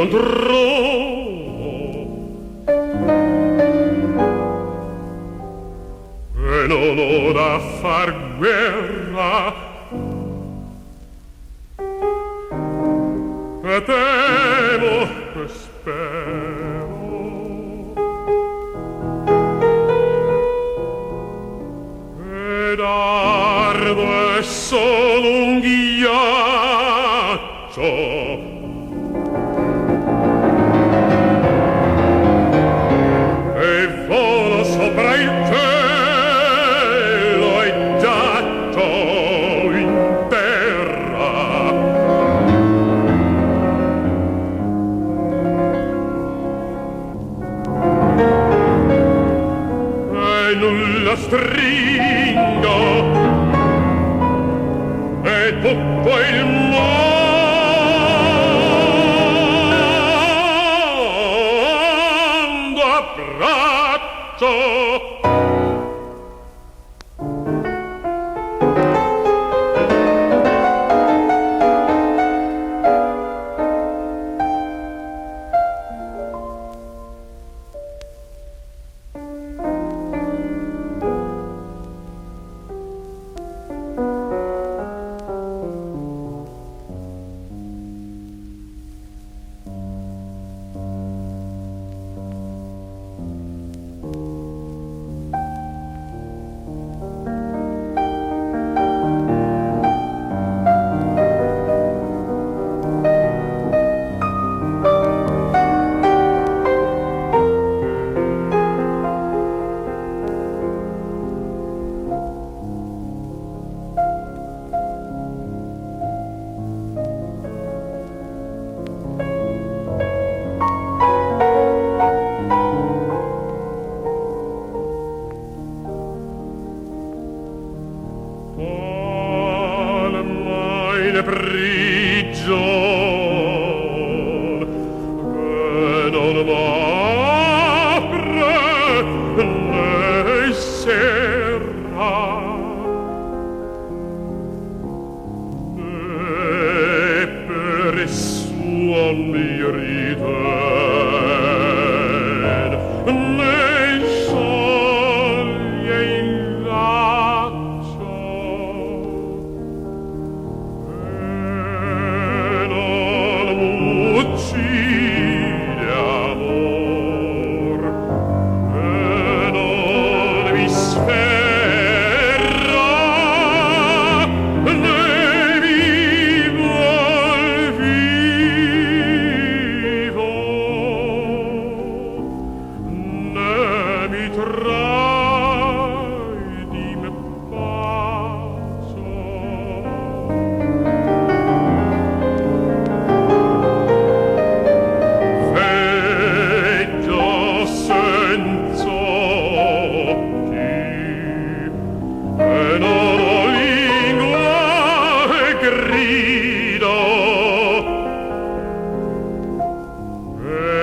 non trovo e non ho da far guerra e temo e spero ed ardo e sono un ghiaccio e volo sopra il cielo e giaccio in terra e nulla stringo e tutto il mondo abbraccio.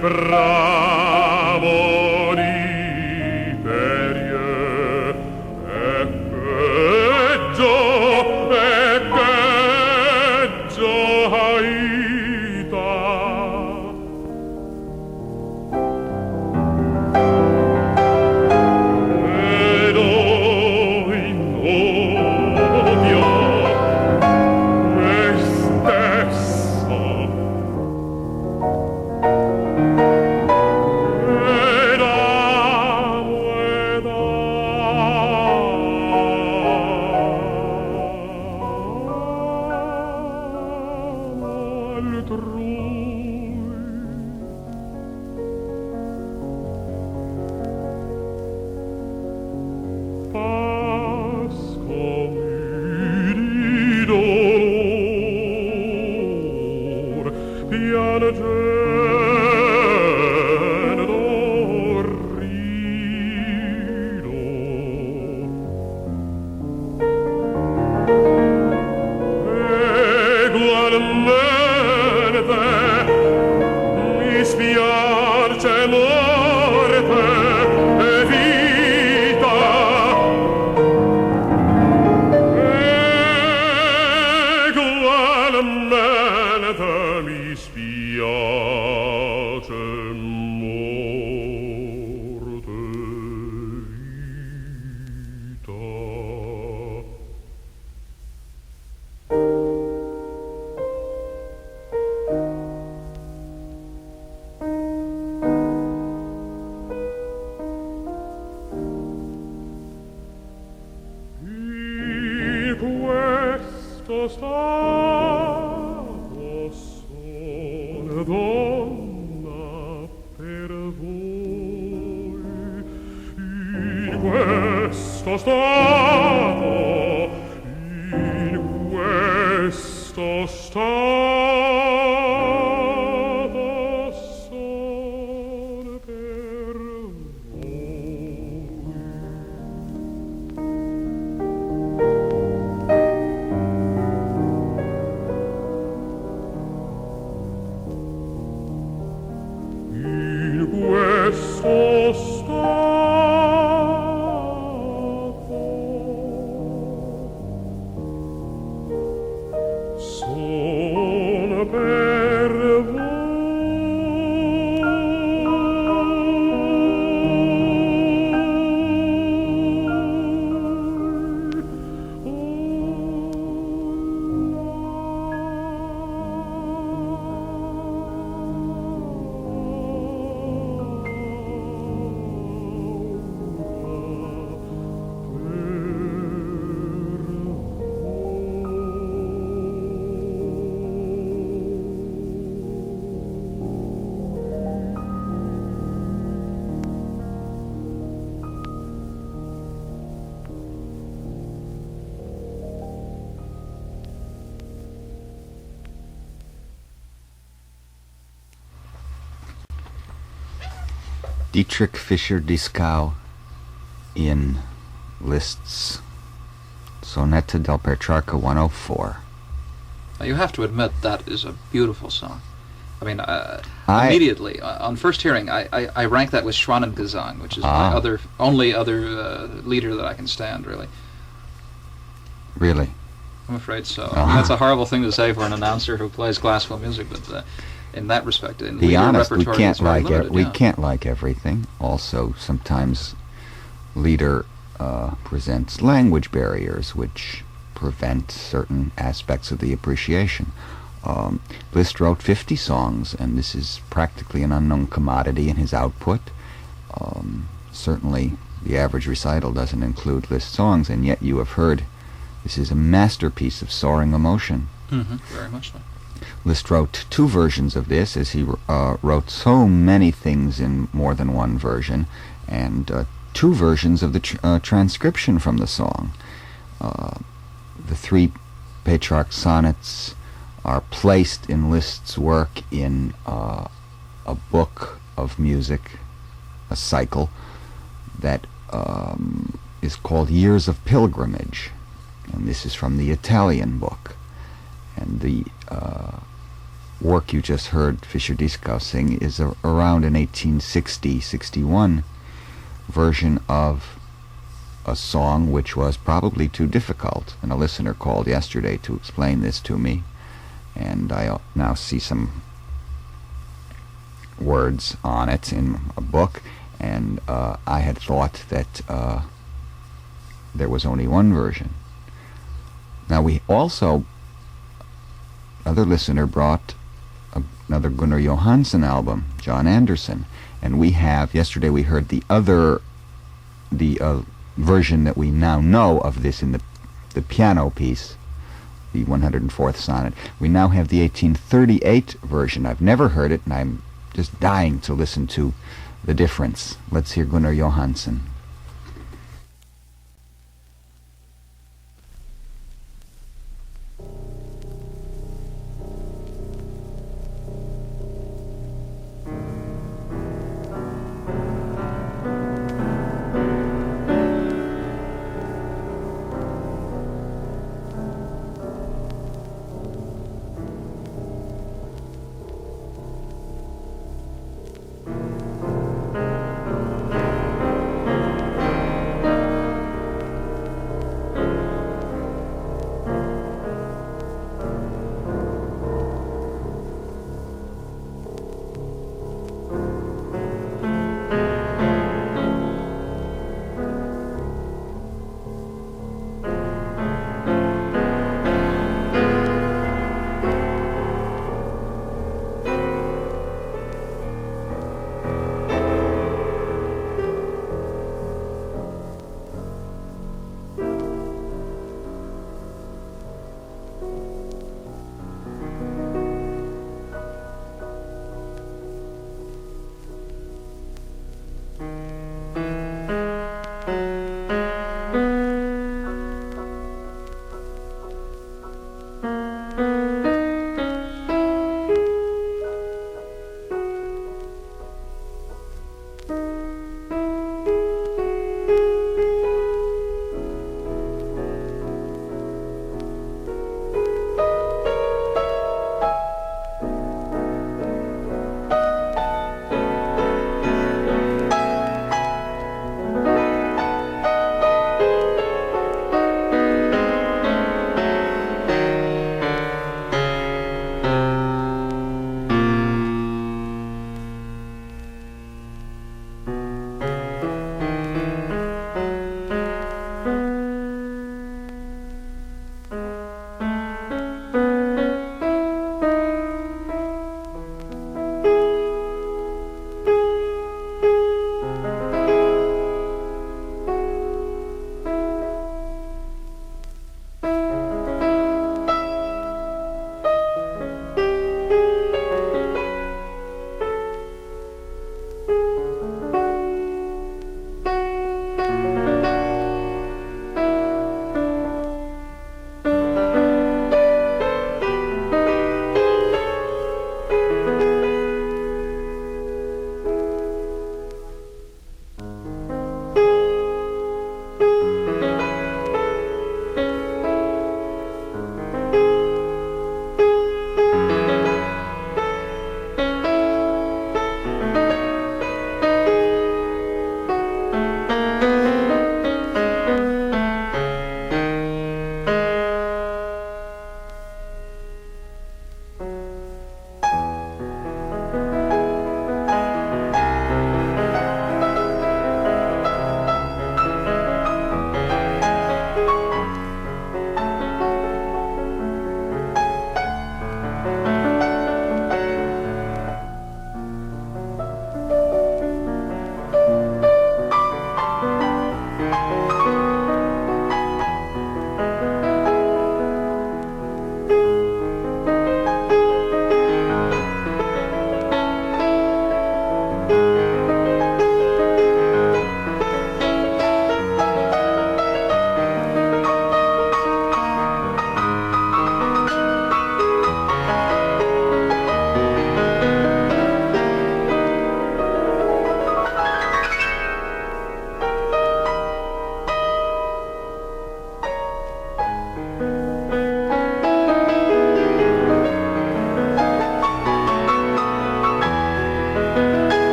bravo di te. stato sono donna per voi, in questo stato, in questo stato sono per questo stato sono per Dietrich Fischer-Dieskau in Liszt's Sonetta del Petrarca 104. Now you have to admit that is a beautiful song. I mean, immediately on first hearing, I rank that with Schwanengesang, which is my only other leader that I can stand, really. Really? I'm afraid so. I mean, that's a horrible thing to say for an announcer who plays classical music, but in that respect, in be honest, we repertoire, can't like limited, we can't like everything. Also, sometimes leader presents language barriers which prevent certain aspects of the appreciation. Liszt wrote 50 songs, and this is practically an unknown commodity in his output. Certainly, the average recital doesn't include Liszt songs, and yet you have heard this is a masterpiece of soaring emotion. Mm-hmm, very much so. Liszt wrote 2 versions of this, as he wrote so many things in more than one version, and 2 versions of the transcription from the song. The 3 Petrarch Sonnets are placed in Liszt's work in a book of music, a cycle, that is called Years of Pilgrimage, and this is from the Italian book. And the work you just heard Fischer-Dieskau sing is around an 1860-61 version of a song which was probably too difficult. And a listener called yesterday to explain this to me, and I now see some words on it in a book, and I had thought that there was only one version. Now we also, another listener brought another Gunnar Johansen album, John Anderson, and we have, yesterday we heard the version that we now know of this in the piano piece, the 104th sonnet. We now have the 1838 version. I've never heard it, and I'm just dying to listen to the difference. Let's hear Gunnar Johansen.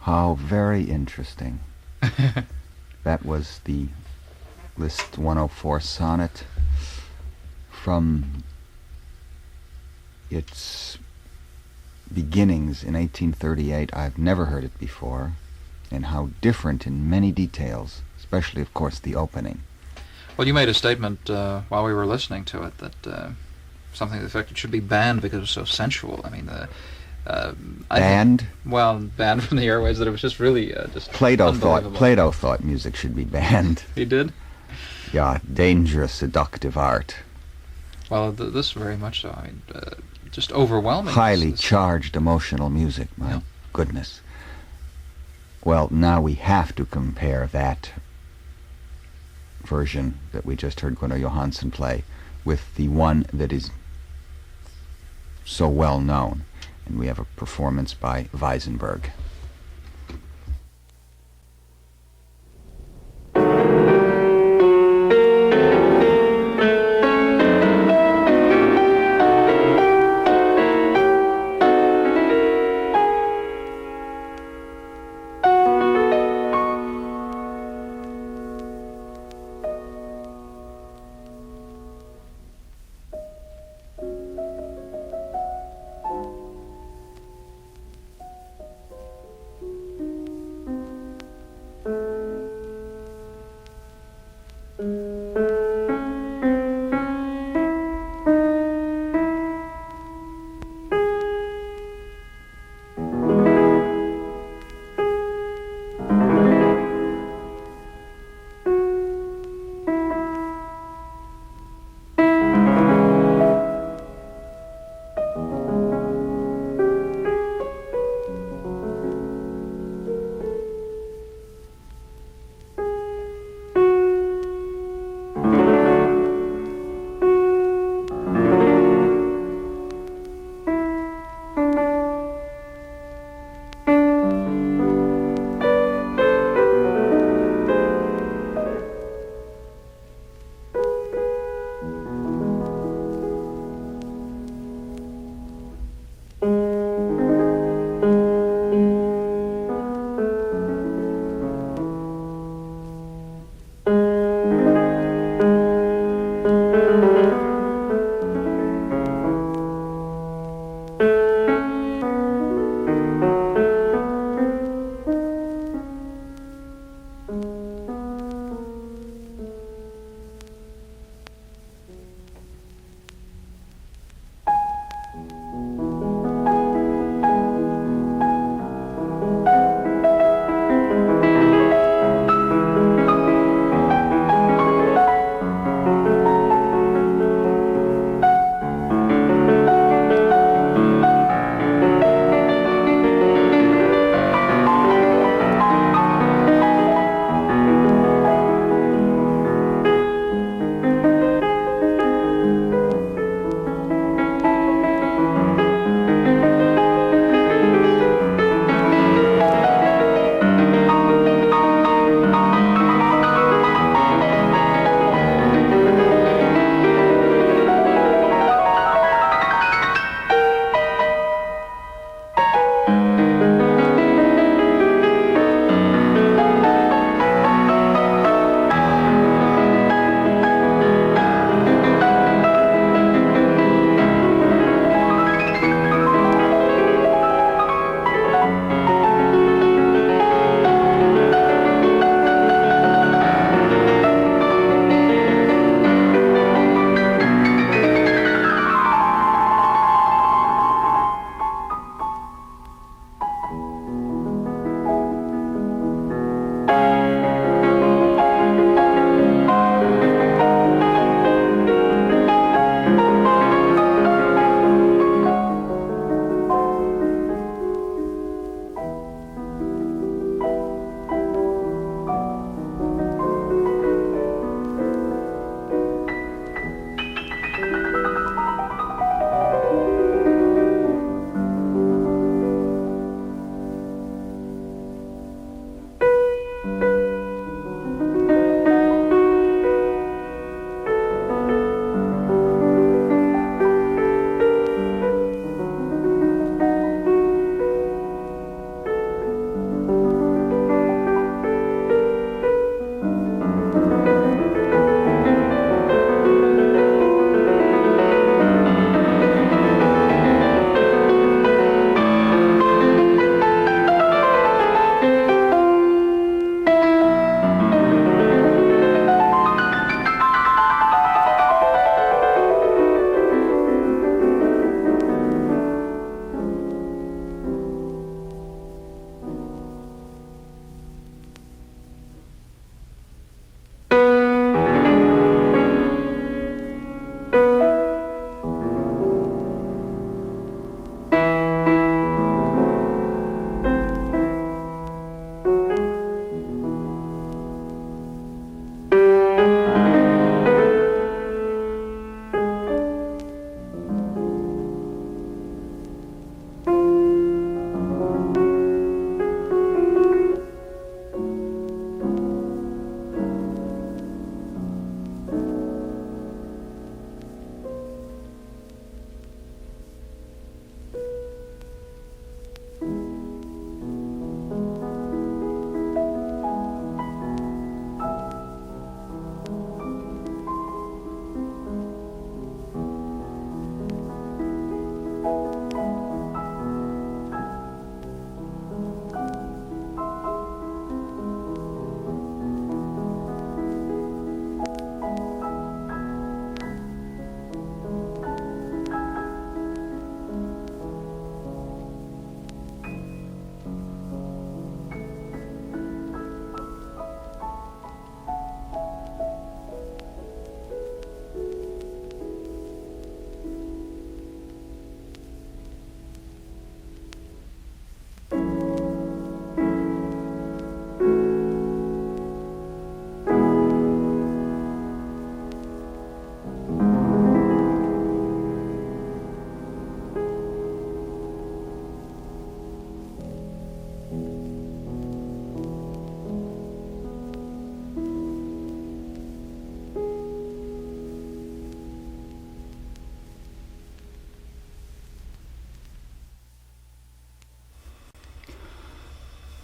How very interesting. That was the Liszt 104 sonnet from its beginnings in 1838. I've never heard it before, and how different in many details, especially, of course, the opening. Well, you made a statement while we were listening to it that something to the effect it should be banned because it was so sensual. I mean, banned? Banned from the airways. That it was just really just Plato thought music should be banned. He did? Yeah, dangerous, seductive art. Well, this very much so. I mean, just overwhelming. Highly charged emotional music. My goodness. Well, now we have to compare that version that we just heard Gunnar Johansen play with the one that is so well known. And we have a performance by Weissenberg.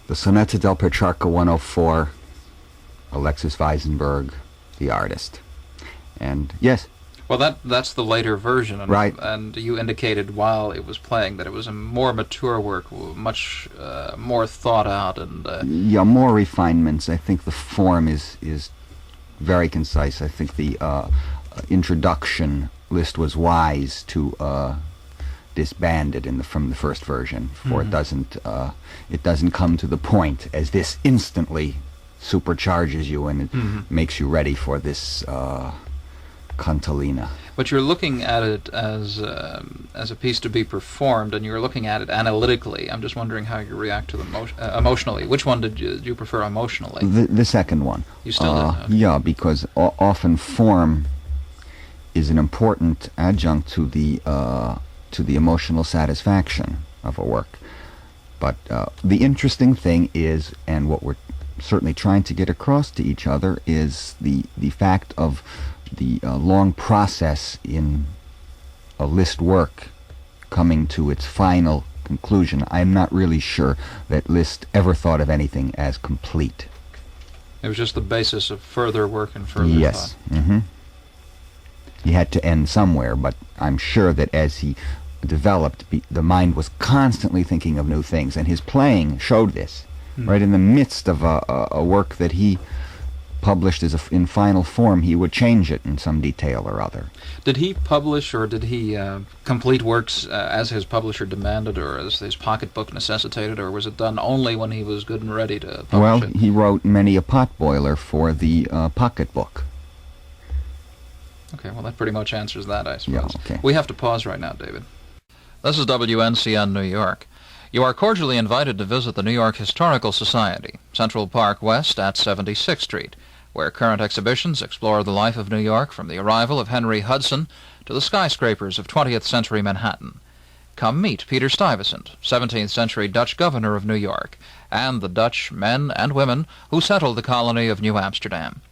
The Sonata del Petrarca 104, Alexis Weissenberg, the artist. And yes. Well, that's the later version, and, right. And you indicated while it was playing that it was a more mature work, much more thought out, and yeah, more refinements. I think the form is very concise. I think the introduction Liszt was wise to disband it from the first version, for it doesn't come to the point as this instantly supercharges you and it makes you ready for this cantilena. But you're looking at it as a piece to be performed, and you're looking at it analytically. I'm just wondering how you react to them emotionally. Which one did you prefer emotionally? The second one. You still did? Okay. Yeah, because often form is an important adjunct to the emotional satisfaction of a work. But the interesting thing is, and what we're certainly trying to get across to each other, is the fact of the long process in a Liszt work coming to its final conclusion. I'm not really sure that Liszt ever thought of anything as complete. It was just the basis of further work and further yes. thought. Mm-hmm. He had to end somewhere, but I'm sure that as he developed, the mind was constantly thinking of new things, and his playing showed this. Right in the midst of a work that he published in final form, he would change it in some detail or other. Did he publish, or did he complete works as his publisher demanded, or as his pocketbook necessitated, or was it done only when he was good and ready to publish well, it? He wrote many a potboiler for the pocketbook. Okay, well, that pretty much answers that, I suppose. Yeah, okay. We have to pause right now, David. This is WNCN New York. You are cordially invited to visit the New York Historical Society, Central Park West at 76th Street, where current exhibitions explore the life of New York from the arrival of Henry Hudson to the skyscrapers of 20th century Manhattan. Come meet Peter Stuyvesant, 17th century Dutch governor of New York, and the Dutch men and women who settled the colony of New Amsterdam.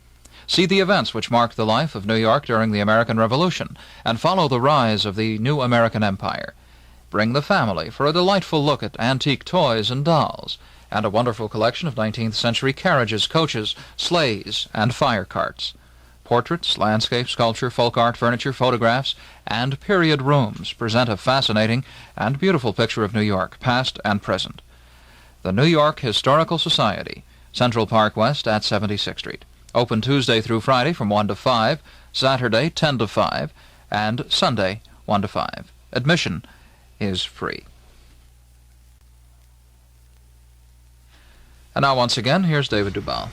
See the events which marked the life of New York during the American Revolution, and follow the rise of the new American Empire. Bring the family for a delightful look at antique toys and dolls, and a wonderful collection of 19th century carriages, coaches, sleighs, and fire carts. Portraits, landscape, sculpture, folk art, furniture, photographs, and period rooms present a fascinating and beautiful picture of New York, past and present. The New York Historical Society, Central Park West at 76th Street. Open Tuesday through Friday from 1 to 5, Saturday 10 to 5, and Sunday 1 to 5. Admission is free. And now once again, here's David Dubal.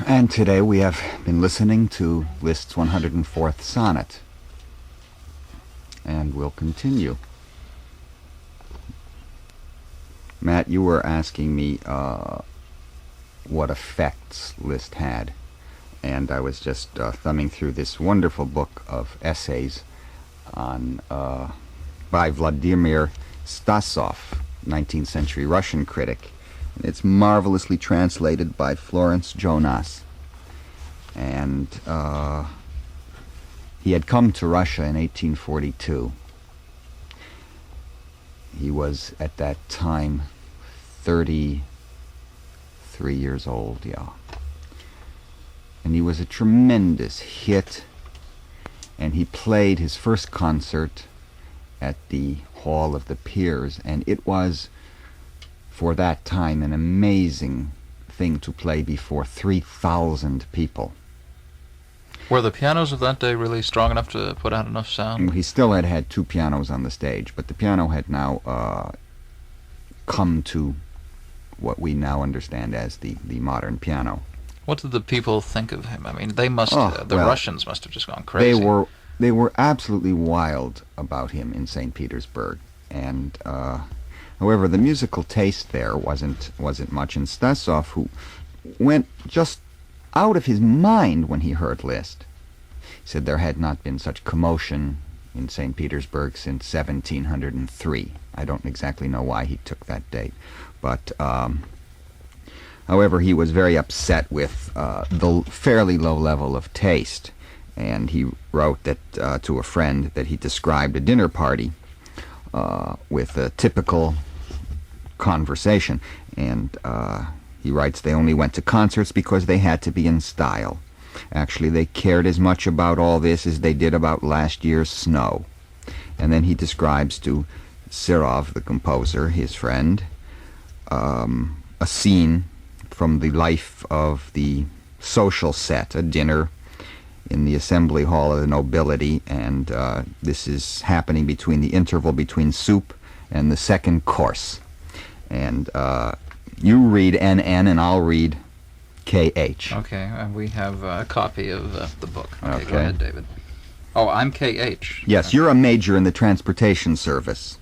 And today we have been listening to Liszt's 104th sonnet. And we'll continue. Matt, you were asking me what effects Liszt had. And I was just thumbing through this wonderful book of essays on by Vladimir Stasov, 19th century Russian critic. It's marvelously translated by Florence Jonas. And he had come to Russia in 1842. He was at that time 33 years old, yeah. And he was a tremendous hit. And he played his first concert at the Hall of the Peers, and it was, for that time, an amazing thing to play before 3,000 people. Were the pianos of that day really strong enough to put out enough sound? He still had two pianos on the stage, but the piano had now come to what we now understand as the modern piano. What did the people think of him? I mean, they must, Russians must have just gone crazy. They were absolutely wild about him in St. Petersburg, and however, the musical taste there wasn't much. And Stasov, who went just out of his mind when he heard Liszt, said there had not been such commotion in St. Petersburg since 1703. I don't exactly know why he took that date, but however, he was very upset with the fairly low level of taste. And he wrote that to a friend that he described a dinner party with a typical conversation. And he writes, they only went to concerts because they had to be in style. Actually, they cared as much about all this as they did about last year's snow. And then he describes to Serov, the composer, his friend, a scene from the life of the social set, a dinner in the assembly hall of the nobility, and this is happening between the interval between soup and the second course. And you read NN and I'll read KH. Okay, and we have a copy of the book. Okay. Go ahead, David. Oh, I'm KH. Yes, you're a major in the transportation service.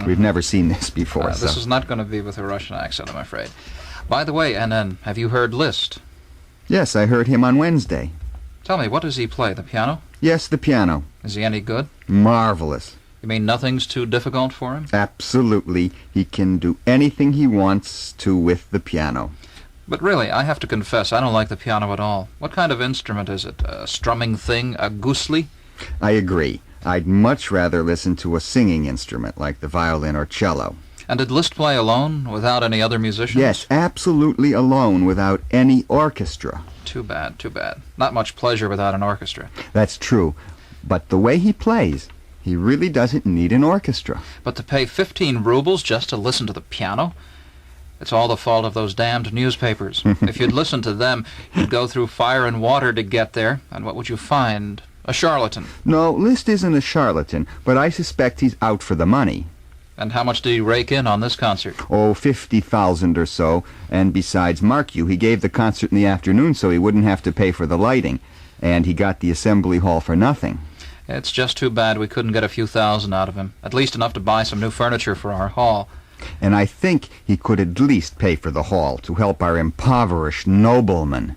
We've never seen this before. This is not going to be with a Russian accent, I'm afraid. By the way, NN, have you heard Liszt? Yes, I heard him on Wednesday. Tell me, what does he play, the piano? Yes, the piano. Is he any good? Marvelous. You mean nothing's too difficult for him? Absolutely. He can do anything he wants to with the piano. But really, I have to confess, I don't like the piano at all. What kind of instrument is it? A strumming thing? A gusli? I agree. I'd much rather listen to a singing instrument like the violin or cello. And did Liszt play alone, without any other musicians? Yes, absolutely alone, without any orchestra. Too bad, too bad. Not much pleasure without an orchestra. That's true. But the way he plays, he really doesn't need an orchestra. But to pay 15 rubles just to listen to the piano? It's all the fault of those damned newspapers. If you'd listened to them, you'd go through fire and water to get there, and what would you find? A charlatan. No, Liszt isn't a charlatan, but I suspect he's out for the money. And how much did he rake in on this concert? Oh, 50,000 or so. And besides, mark you, he gave the concert in the afternoon so he wouldn't have to pay for the lighting. And he got the assembly hall for nothing. It's just too bad we couldn't get a few thousand out of him. At least enough to buy some new furniture for our hall. And I think he could at least pay for the hall to help our impoverished noblemen.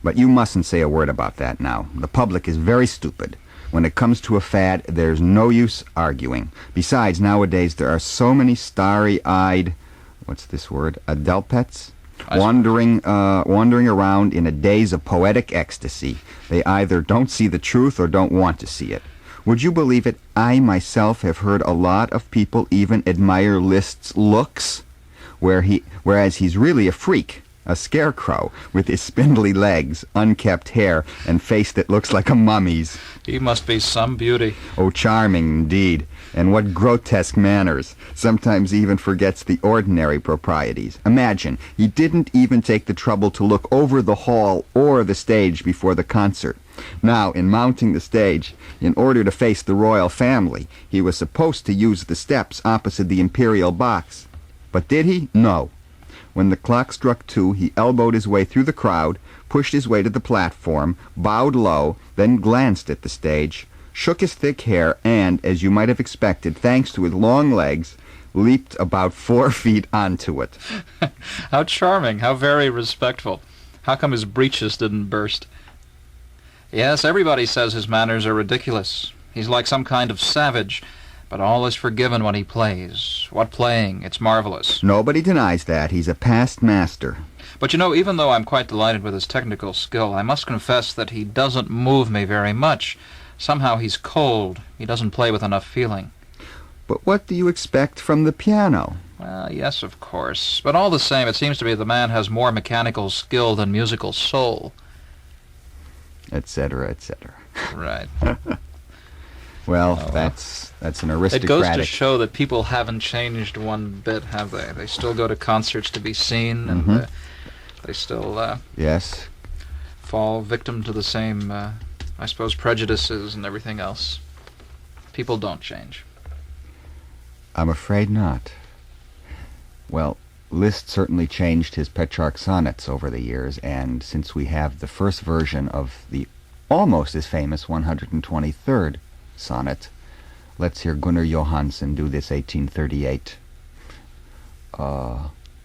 But you mustn't say a word about that now. The public is very stupid. When it comes to a fad, there's no use arguing. Besides, nowadays there are so many starry-eyed, what's this word, adelpets? Wandering around in a daze of poetic ecstasy. They either don't see the truth or don't want to see it. Would you believe it? I myself have heard a lot of people even admire Liszt's looks, whereas he's really a freak. A scarecrow with his spindly legs, unkempt hair, and face that looks like a mummy's. He must be some beauty. Oh, charming indeed. And what grotesque manners. Sometimes he even forgets the ordinary proprieties. Imagine, he didn't even take the trouble to look over the hall or the stage before the concert. Now, in mounting the stage, in order to face the royal family, he was supposed to use the steps opposite the imperial box. But did he? No. When the clock struck 2, he elbowed his way through the crowd, pushed his way to the platform, bowed low, then glanced at the stage, shook his thick hair, and, as you might have expected, thanks to his long legs, leaped about 4 feet onto it. How charming, how very respectful. How come his breeches didn't burst? Yes, everybody says his manners are ridiculous. He's like some kind of savage. But all is forgiven when he plays. What playing? It's marvelous. Nobody denies that. He's a past master. But you know, even though I'm quite delighted with his technical skill, I must confess that he doesn't move me very much. Somehow he's cold. He doesn't play with enough feeling. But what do you expect from the piano? Well, yes, of course. But all the same, it seems to me the man has more mechanical skill than musical soul. Etc., etc. Right. Well, that's an aristocratic... It goes to show that people haven't changed one bit, have they? They still go to concerts to be seen, and they still yes, fall victim to the same, I suppose, prejudices and everything else. People don't change. I'm afraid not. Well, Liszt certainly changed his Petrarch Sonnets over the years, and since we have the first version of the almost as famous 123rd sonnet, let's hear Gunnar Johansen do this 1838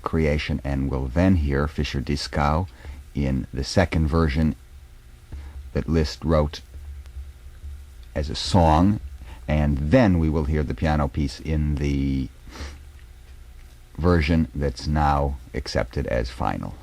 creation, and we'll then hear Fischer-Dieskau in the second version that Liszt wrote as a song, and then we will hear the piano piece in the version that's now accepted as final.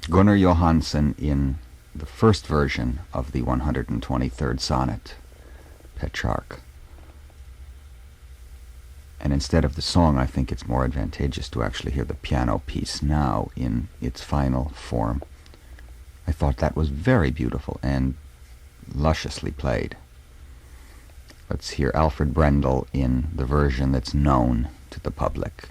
Gunnar Johansen in the first version of the 123rd sonnet, Petrarch. And instead of the song, I think it's more advantageous to actually hear the piano piece now in its final form. I thought that was very beautiful and lusciously played. Let's hear Alfred Brendel in the version that's known to the public.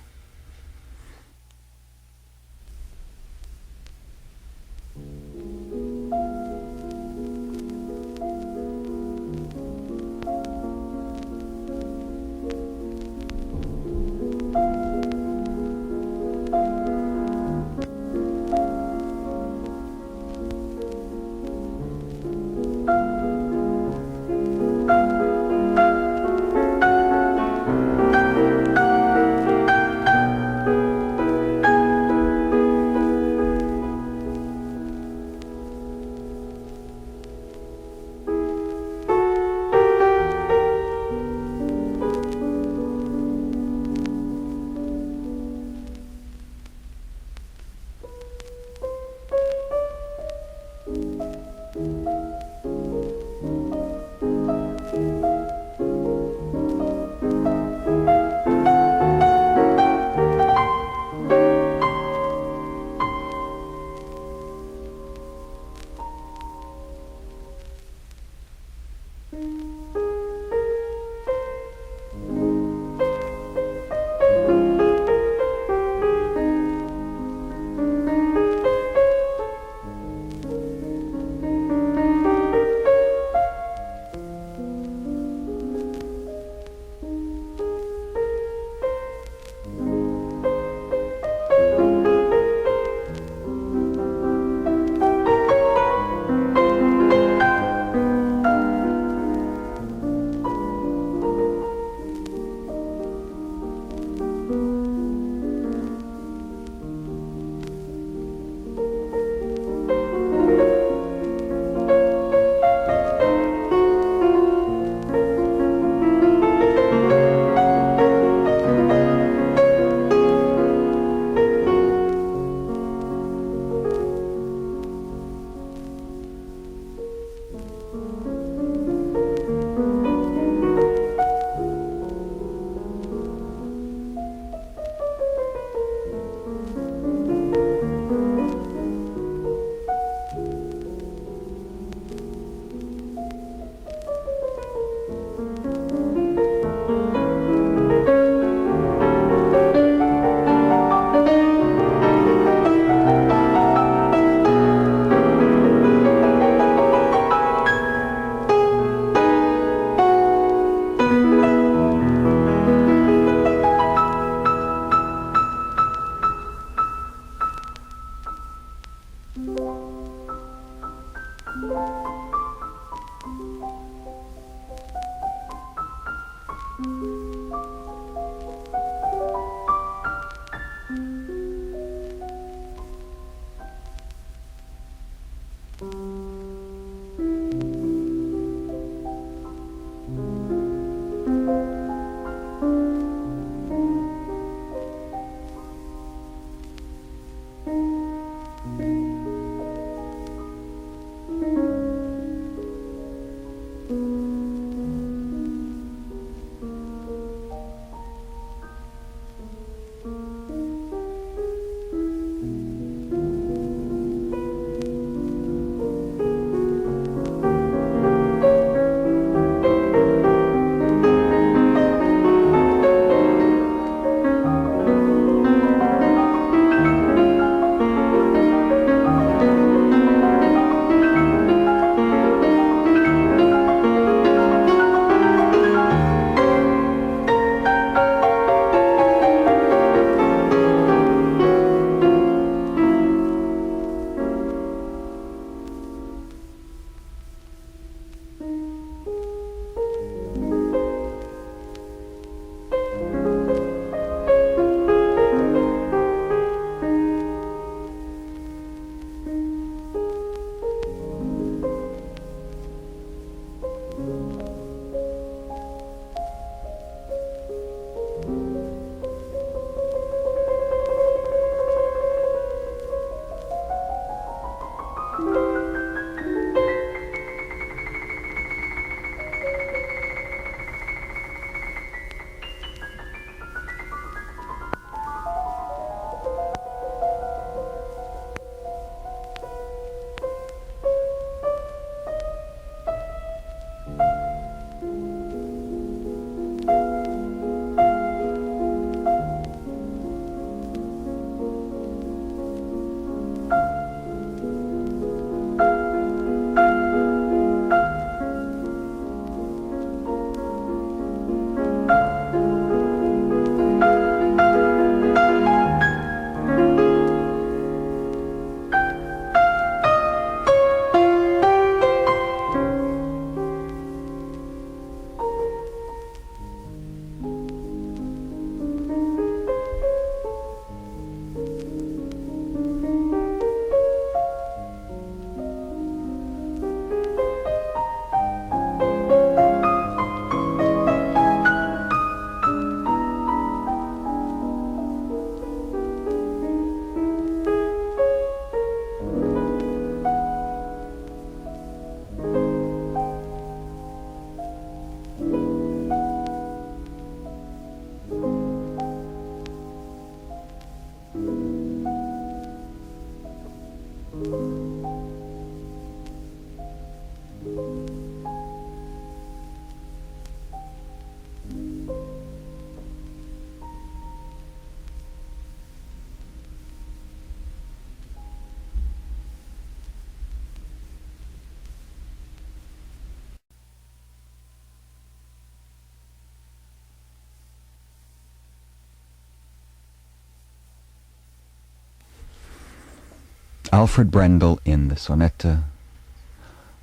Alfred Brendel in the Sonetta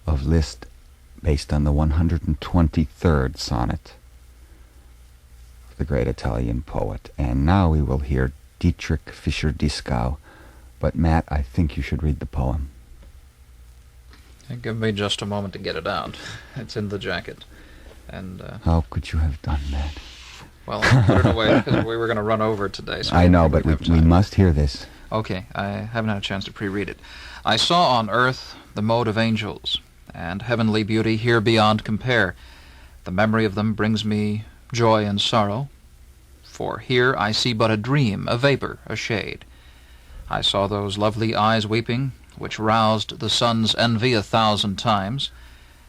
of Liszt, based on the 123rd sonnet of the great Italian poet. And now we will hear Dietrich Fischer-Dieskau. But Matt, I think you should read the poem. Give me just a moment to get it out. It's in the jacket. And how could you have done that? Well, I put it away because we were going to run over today. So I know, but we must hear this. Okay, I haven't had a chance to pre-read it. I saw on earth the mode of angels, and heavenly beauty here beyond compare. The memory of them brings me joy and sorrow, for here I see but a dream, a vapor, a shade. I saw those lovely eyes weeping, which roused the sun's envy 1,000 times,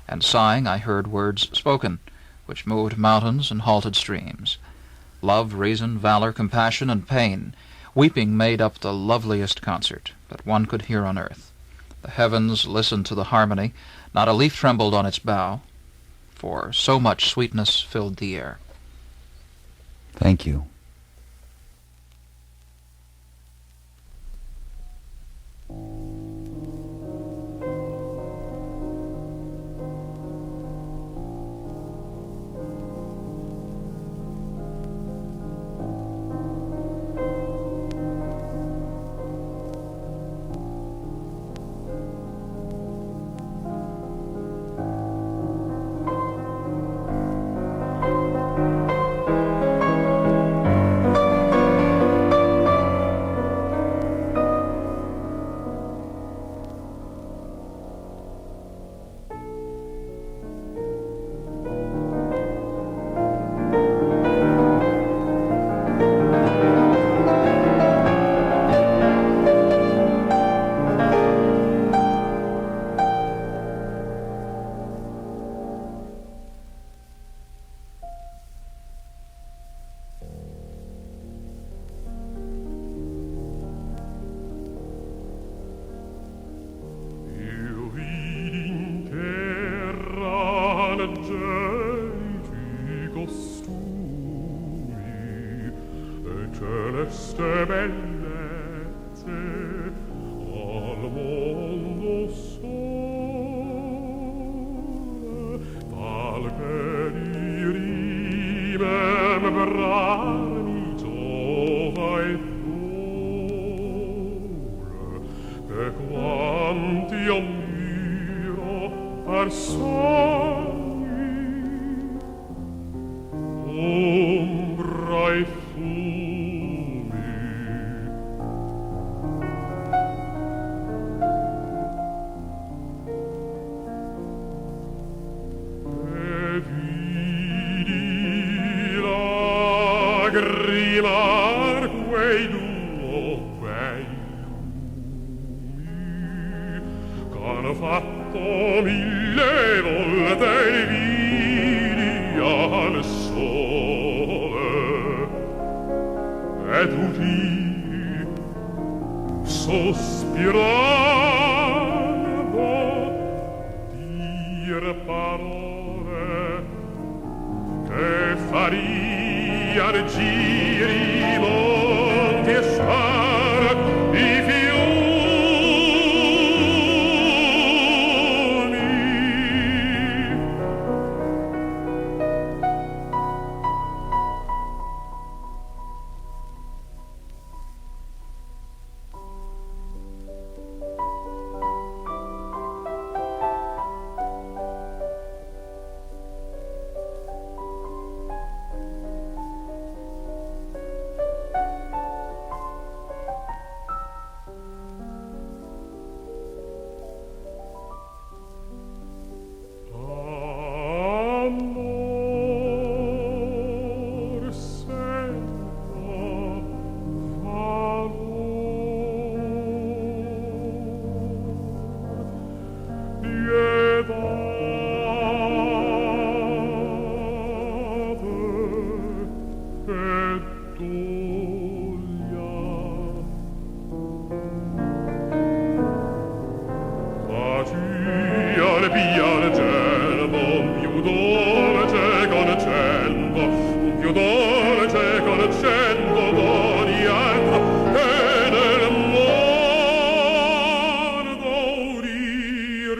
and sighing I heard words spoken, which moved mountains and halted streams. Love, reason, valor, compassion, and pain, weeping made up the loveliest concert that one could hear on earth. The heavens listened to the harmony, not a leaf trembled on its bough, for so much sweetness filled the air. Thank you.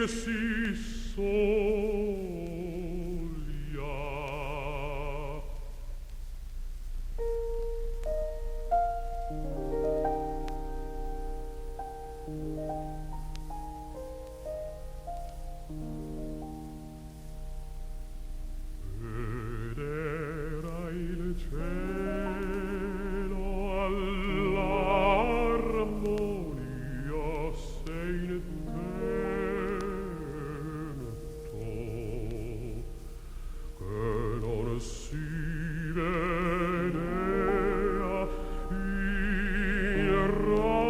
si soglia. Vederai il cielo all'armonia se intento che non si vedea il ramo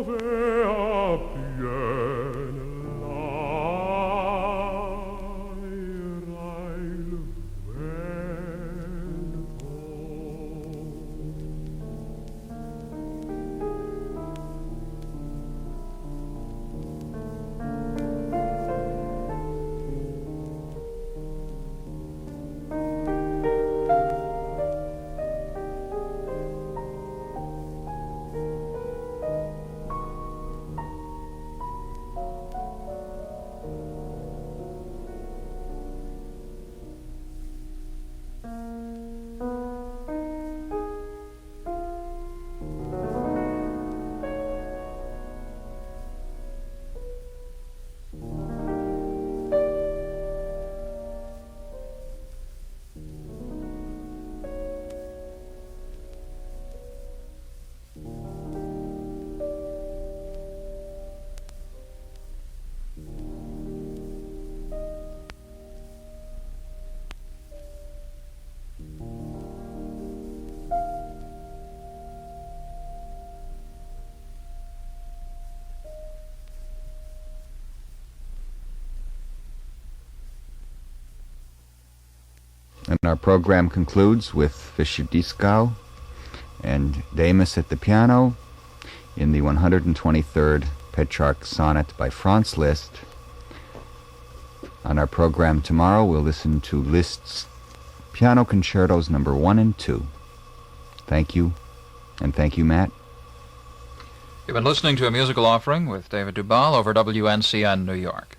mover And our program concludes with Fischer-Dieskau and Demis at the piano in the 123rd Petrarch Sonnet by Franz Liszt. On our program tomorrow, we'll listen to Liszt's Piano Concertos number 1 and 2. Thank you, and thank you, Matt. You've been listening to a musical offering with David Dubal over WNCN New York.